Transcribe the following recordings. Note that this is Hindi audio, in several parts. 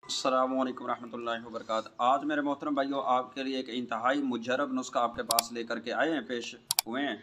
अस्सलामु अलैकुम रहमतुल्लाहि व बरकातहू। आज मेरे मोहतरम भाइयों आपके लिए एक इंतहाई मुजरब नुस्खा आपके पास लेकर के आए हैं, पेश हुए हैं।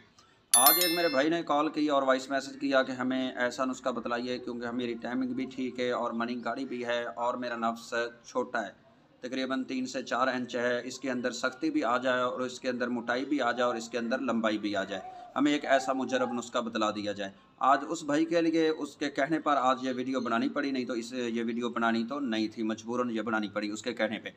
आज एक मेरे भाई ने कॉल की और वॉइस मैसेज किया कि हमें ऐसा नुस्खा बतलाइए, क्योंकि हम मेरी टाइमिंग भी ठीक है और मनी गाड़ी भी है और मेरा नफ्स छोटा है, तकरीबन 3 से 4 इंच है। इसके अंदर सख्ती भी आ जाए और इसके अंदर मोटाई भी आ जाए और इसके अंदर लंबाई भी आ जाए। हमें एक ऐसा मुजरब नुस्खा बतला दिया जाए। आज उस भाई के लिए उसके कहने पर आज ये वीडियो बनानी पड़ी, नहीं तो ये वीडियो बनानी तो नहीं थी, मजबूरन ये बनानी पड़ी उसके कहने पे।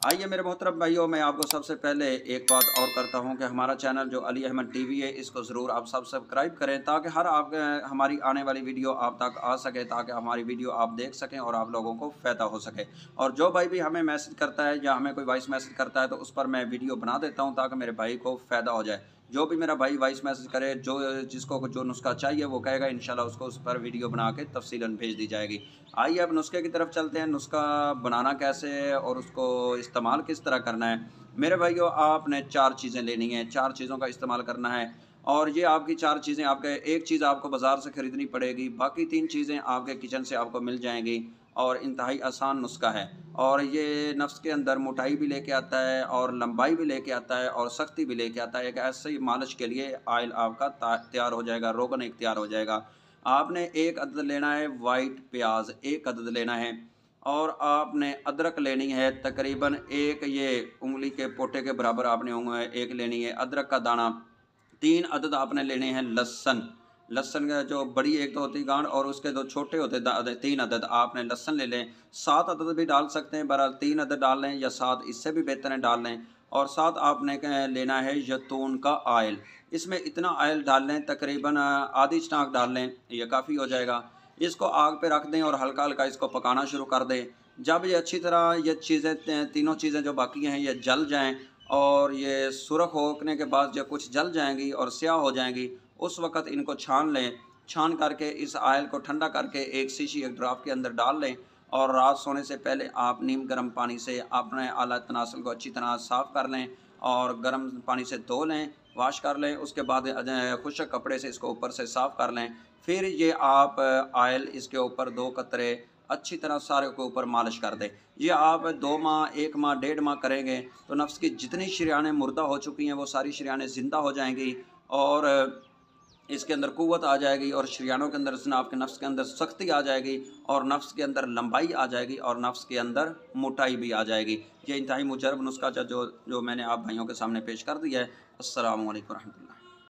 आइए मेरे मोहतरम भाइयों, मैं आपको सबसे पहले एक बात और करता हूं कि हमारा चैनल जो अली अहमद टीवी है, इसको ज़रूर आप सब्सक्राइब करें, ताकि हर आप हमारी आने वाली वीडियो आप तक आ सके, ताकि हमारी वीडियो आप देख सकें और आप लोगों को फ़ायदा हो सके। और जो भाई भी हमें मैसेज करता है या हमें कोई वॉइस मैसेज करता है, तो उस पर मैं वीडियो बना देता हूँ ताकि मेरे भाई को फ़ायदा हो जाए। जो भी मेरा भाई वॉइस मैसेज करे, जो जिसको जो नुस्खा चाहिए वो कहेगा, इंशाल्लाह उसको उस पर वीडियो बना के तफसीलन भेज दी जाएगी। आइए अब नुस्खे की तरफ चलते हैं। नुस्खा बनाना कैसे है और उसको इस्तेमाल किस तरह करना है। मेरे भाइयों, आपने 4 चीज़ें लेनी हैं, 4 चीज़ों का इस्तेमाल करना है। और ये आपकी 4 चीज़ें, आपके एक चीज़ आपको बाज़ार से ख़रीदनी पड़ेगी, बाकी 3 चीज़ें आपके किचन से आपको मिल जाएँगी। और इंतहाई आसान नुस्खा है और ये नफ्स के अंदर मोटाई भी लेके आता है और लंबाई भी लेके आता है और सख्ती भी लेके आता है। एक ऐसे ही मालिश के लिए ऑयल आपका तैयार हो जाएगा, रोगन एक तैयार हो जाएगा। आपने 1 अदद लेना है वाइट प्याज, 1 अदद लेना है। और आपने अदरक लेनी है, तकरीबन एक ये उंगली के पोटे के बराबर आपने एक लेनी है अदरक का दाना। 3 अदद आपने लेने हैं लहसुन। लहसुन का जो बड़ी एक तो होती गांठ और उसके 2 छोटे होते 3 अदद आपने लहसुन ले लें। 7 अदद भी डाल सकते हैं, बहरहाल 3 अदद डाल लें या 7, इससे भी बेहतर है डाल लें। और साथ आपने लेना है जैतून का ऑयल। इसमें इतना ऑयल डाल लें, तकरीबन आधी चनाक डाल लें, ये काफ़ी हो जाएगा। इसको आग पे रख दें और हल्का-हल्का इसको पकाना शुरू कर दें। जब ये अच्छी तरह ये चीज़ें तीनों चीज़ें जो बाकी हैं ये जल जाएँ और ये सुर्ख होने के बाद जब कुछ जल जाएँगी और स्याह हो जाएँगी, उस वक़्त इनको छान लें। छान करके इस ऑयल को ठंडा करके एक शीशी, एक ड्राफ के अंदर डाल लें। और रात सोने से पहले आप नीम गर्म पानी से अपने आला तनासल को अच्छी तरह साफ़ कर लें और गर्म पानी से धो लें, वॉश कर लें। उसके बाद खुश्क कपड़े से इसको ऊपर से साफ़ कर लें। फिर ये आप ऑयल इसके ऊपर 2 कतरे अच्छी तरह सारे के ऊपर मालिश कर दें। ये आप 2 माह, 1 माह, 1.5 माह करेंगे तो नफ्स की जितनी शरीयानें मुर्दा हो चुकी हैं वो सारी शरीयानें ज़िंदा हो जाएँगी और इसके अंदर क़ुव्वत आ जाएगी और शरीयानों के अंदर आपके नफ्स के अंदर सख्ती आ जाएगी और नफ्स के अंदर लंबाई आ जाएगी और नफ्स के अंदर मोटाई भी आ जाएगी। ये इंतहाई मुजरब नुस्खा जो मैंने आप भाइयों के सामने पेश कर दिया है। अस्सलामु अलैकुम रहमतुल्लाह।